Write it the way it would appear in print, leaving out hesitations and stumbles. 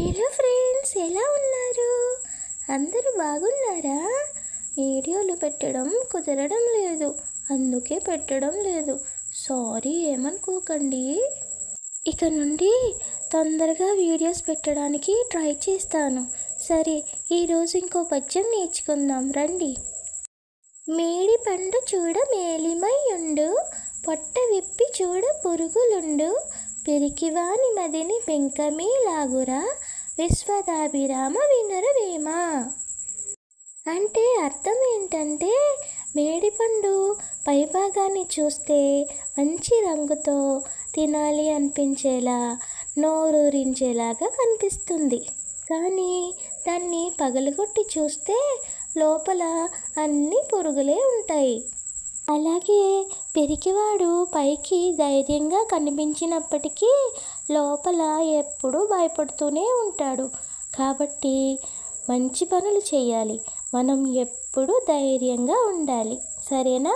Hello friends, ఎలా ఉన్నారు? అందరూ బాగున్నారా? వీడియోలు పెట్టడం కుదరడం లేదు, అందుకే పెట్టడం లేదు. సారీ, ఏమనుకోకండి. ఇక నుండి తొందరగా వీడియోస్ పెట్టడానికి ట్రై చేస్తాను. సరే, ఈరోజు ఇంకో పద్యం నేర్చుకుందాం రండి. మేడి పండు చూడ మేలిమైయుండు, పొట్ట విప్పి చూడ పురుగులుండు, పిరికివాని మదిని పెంకమే లాగురా, విశ్వదాభిరామ వినురవేమ. అంటే అర్థం ఏంటంటే, మేడిపండు పైభాగాన్ని చూస్తే మంచి రంగుతో తినాలి అనిపించేలా, నోరూరించేలాగా కనిపిస్తుంది. కానీ దాన్ని పగలగొట్టి చూస్తే లోపల అన్ని పురుగులే ఉంటాయి. అలాగే పిరికివాడు పైకి ధైర్యంగా కనిపించినప్పటికీ లోపల ఎప్పుడూ భయపడుతూనే ఉంటాడు. కాబట్టి మంచి పనులు చేయాలి, మనం ఎప్పుడూ ధైర్యంగా ఉండాలి. సరేనా?